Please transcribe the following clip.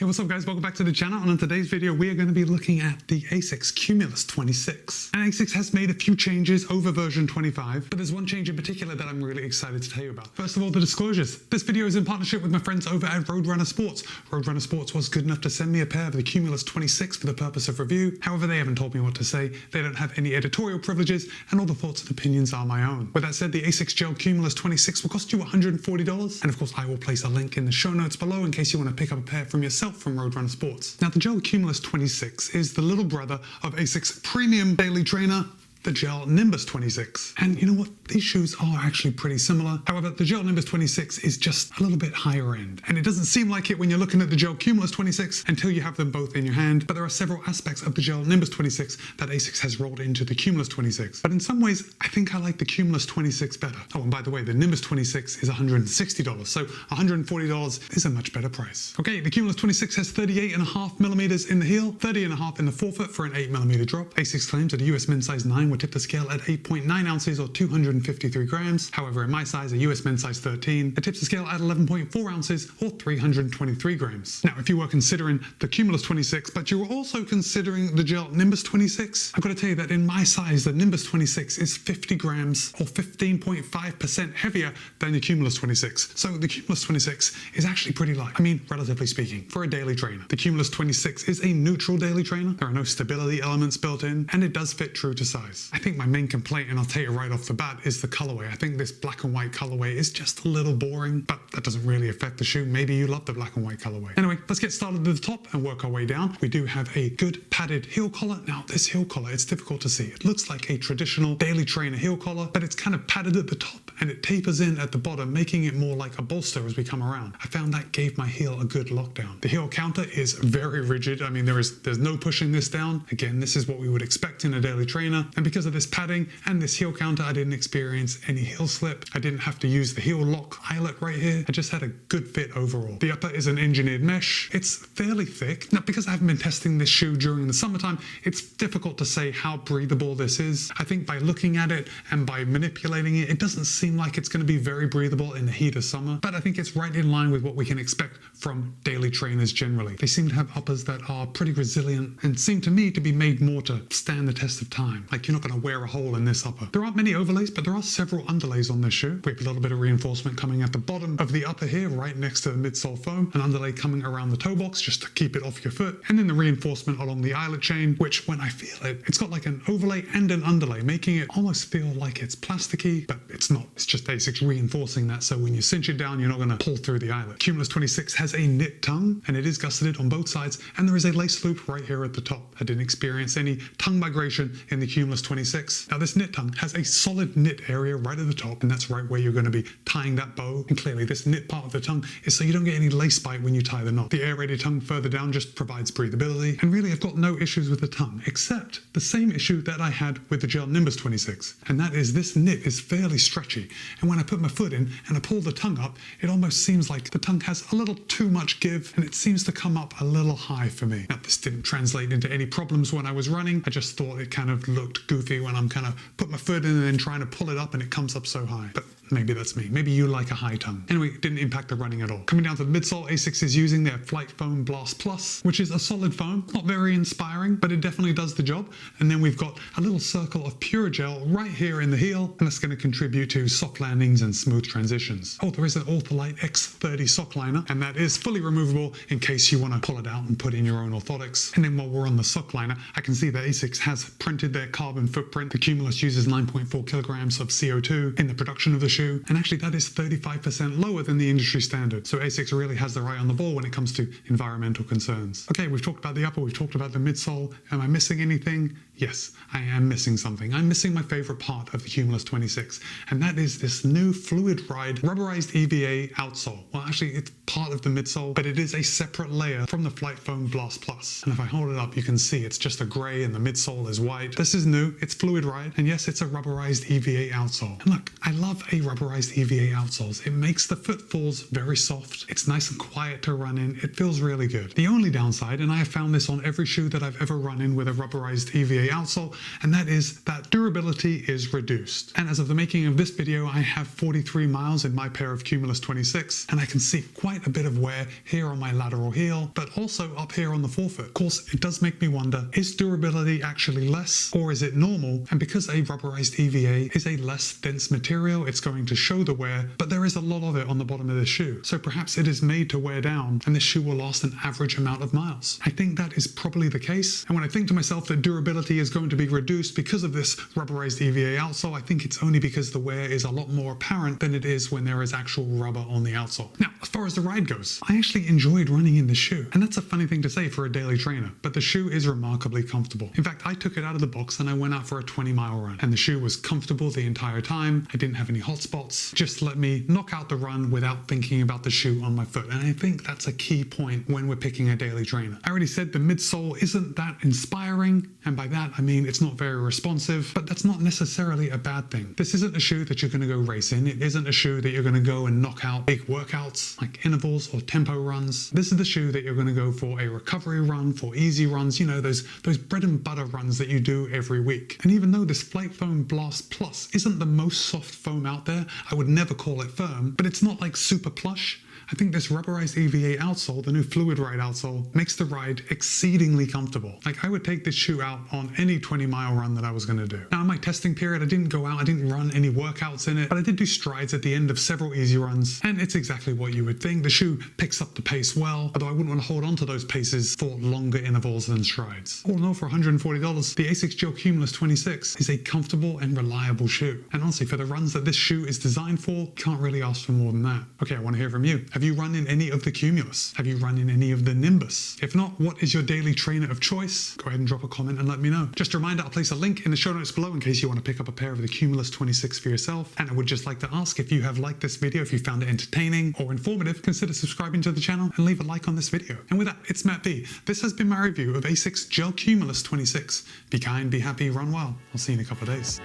Hey, what's up guys? Welcome back to the channel, and in today's video we are going to be looking at the ASICS Cumulus 26. And ASICS has made a few changes over version 25, but there's one change in particular that I'm really excited to tell you about. First of all, the disclosures. This video is in partnership with my friends over at Roadrunner Sports. Roadrunner Sports was good enough to send me a pair of the Cumulus 26 for the purpose of review. However, they haven't told me what to say, they don't have any editorial privileges, and all the thoughts and opinions are my own. With that said, the ASICS GEL-Cumulus 26 will cost you $140, and of course I will place a link in the show notes below in case you want to pick up a pair from yourself from Roadrunner Sports. Now, the GEL-Cumulus 26 is the little brother of ASICS premium daily trainer, the GEL-Nimbus 26. And you know what? These shoes are actually pretty similar. However, the GEL-Nimbus 26 is just a little bit higher end. And it doesn't seem like it when you're looking at the GEL-Cumulus 26 until you have them both in your hand. But there are several aspects of the GEL-Nimbus 26 that ASICS has rolled into the Cumulus 26. But in some ways, I think I like the Cumulus 26 better. Oh, and by the way, the Nimbus 26 is $160. So $140 is a much better price. Okay, the Cumulus 26 has 38.5 millimeters in the heel, 30.5 in the forefoot for an 8 millimeter drop. ASICS claims that a US men's size 9 would tip the scale at 8.9 ounces or 253 grams. However, in my size, a US men's size 13, it tips the scale at 11.4 ounces or 323 grams. Now, if you were considering the Cumulus 26, but you were also considering the GEL-Nimbus 26, I've got to tell you that in my size, the Nimbus 26 is 50 grams or 15.5% heavier than the Cumulus 26. So the Cumulus 26 is actually pretty light. I mean, relatively speaking, for a daily trainer. The Cumulus 26 is a neutral daily trainer. There are no stability elements built in, and it does fit true to size. I think my main complaint, and I'll tell you right off the bat, is the colorway. I think this black and white colorway is just a little boring, but that doesn't really affect the shoe. Maybe you love the black and white colorway. Anyway, let's get started at the top and work our way down. We do have a good padded heel collar. Now, this heel collar, it's difficult to see. It looks like a traditional daily trainer heel collar, but it's kind of padded at the top and it tapers in at the bottom, making it more like a bolster as we come around. I found that gave my heel a good lockdown. The heel counter is very rigid. I mean, there's no pushing this down. Again, this is what we would expect in a daily trainer. And because of this padding and this heel counter, I didn't experience any heel slip. I didn't have to use the heel lock eyelet right here. I just had a good fit overall. The upper is an engineered mesh. It's fairly thick. Now, because I haven't been testing this shoe during the summertime, it's difficult to say how breathable this is. I think by looking at it and by manipulating it, it doesn't seem like it's going to be very breathable in the heat of summer, but I think it's right in line with what we can expect from daily trainers generally. They seem to have uppers that are pretty resilient and seem to me to be made more to stand the test of time. Like, you're not going to wear a hole in this upper. There aren't many overlays, but there are several underlays on this shoe. We have a little bit of reinforcement coming at the bottom of the upper here, right next to the midsole foam, an underlay coming around the toe box just to keep it off your foot, and then the reinforcement along the eyelet chain, which when I feel it, it's got like an overlay and an underlay, making it almost feel like it's plasticky, but it's not. It's just ASICS reinforcing that, so when you cinch it down, you're not going to pull through the eyelet. Cumulus 26 has a knit tongue, and it is gusseted on both sides, and there is a lace loop right here at the top. I didn't experience any tongue migration in the Cumulus 26. Now, this knit tongue has a solid knit area right at the top, and that's right where you're going to be tying that bow. And clearly, this knit part of the tongue is so you don't get any lace bite when you tie the knot. The aerated tongue further down just provides breathability, and really I've got no issues with the tongue, except the same issue that I had with the GEL-Nimbus 26, and that is this knit is fairly stretchy, and when I put my foot in and I pull the tongue up, it almost seems like the tongue has a little too much give, and it seems to come up a little high for me. Now, this didn't translate into any problems when I was running. I just thought it kind of looked goofy when I'm kind of put my foot in and then trying to pull it up and it comes up so high. But maybe that's me. Maybe you like a high tongue. Anyway, it didn't impact the running at all. Coming down to the midsole, ASICS is using their Flight Foam Blast Plus, which is a solid foam. Not very inspiring, but it definitely does the job. And then we've got a little circle of pure gel right here in the heel, and that's going to contribute to soft landings and smooth transitions. Oh, there is an Ortholite X30 sock liner, and that is fully removable in case you want to pull it out and put in your own orthotics. And then while we're on the sock liner, I can see that ASICS has printed their carbon footprint. The Cumulus uses 9.4 kilograms of CO2 in the production of the shoe, and actually that is 35% lower than the industry standard. So ASICS really has their eye on the ball when it comes to environmental concerns. Okay, we've talked about the upper, we've talked about the midsole. Am I missing anything? Yes, I am missing something. I'm missing my favorite part of the Cumulus 26, and that is this new fluid ride rubberized EVA outsole. Well, actually, it's part of the midsole, but it is a separate layer from the Flight Foam Blast Plus. And if I hold it up, you can see it's just a gray and the midsole is white. This is new, it's fluid ride, and yes, it's a rubberized EVA outsole. And look, I love a rubberized EVA outsoles. It makes the footfalls very soft. It's nice and quiet to run in. It feels really good. The only downside, and I have found this on every shoe that I've ever run in with a rubberized EVA outsole, and that is that durability is reduced. And as of the making of this video, I have 43 miles in my pair of Cumulus 26, and I can see quite a bit of wear here on my lateral heel, but also up here on the forefoot. Of course, it does make me wonder, is durability actually less, or is it normal? And because a rubberized EVA is a less dense material, it's going to show the wear, but there is a lot of it on the bottom of this shoe. So perhaps it is made to wear down, and this shoe will last an average amount of miles. I think that is probably the case. And when I think to myself that durability is going to be reduced because of this rubberized EVA outsole, I think it's only because the wear is a lot more apparent than it is when there is actual rubber on the outsole. Now, as far as the ride goes, I actually enjoyed running in this shoe. And that's a funny thing to say for a daily trainer, but the shoe is remarkably comfortable. In fact, I took it out of the box and I went out for a 20-mile run, and the shoe was comfortable the entire time. I didn't have any hot spots. Just let me knock out the run without thinking about the shoe on my foot. And I think that's a key point when we're picking a daily trainer. I already said the midsole isn't that inspiring, and by that I mean it's not very responsive, but that's not necessarily a bad thing. This isn't a shoe that you're going to go race in. It isn't a shoe that you're going to go and knock out big workouts like intervals or tempo runs. This is the shoe that you're going to go for a recovery run, for easy runs, you know, those bread and butter runs that you do every week. And even though this Flight Foam Blast Plus isn't the most soft foam out there, I would never call it firm, but it's not like super plush. I think this rubberized EVA outsole, the new Fluid Ride outsole, makes the ride exceedingly comfortable. Like, I would take this shoe out on any 20-mile run that I was going to do. Now, in my testing period, I didn't go out, I didn't run any workouts in it, but I did do strides at the end of several easy runs, and it's exactly what you would think. The shoe picks up the pace well, although I wouldn't want to hold on to those paces for longer intervals than strides. All in all, for $140, the ASICS GEL-Cumulus 26 is a comfortable and reliable shoe. And honestly, for the runs that this shoe is designed for, you can't really ask for more than that. Okay, I want to hear from you. Have you run in any of the Cumulus? Have you run in any of the Nimbus? If not, what is your daily trainer of choice? Go ahead and drop a comment and let me know. Just a reminder, I'll place a link in the show notes below in case you want to pick up a pair of the Cumulus 26 for yourself. And I would just like to ask, if you have liked this video, if you found it entertaining or informative, consider subscribing to the channel and leave a like on this video. And with that, it's Matt B. This has been my review of ASICS GEL-Cumulus 26. Be kind, be happy, run well. I'll see you in a couple of days.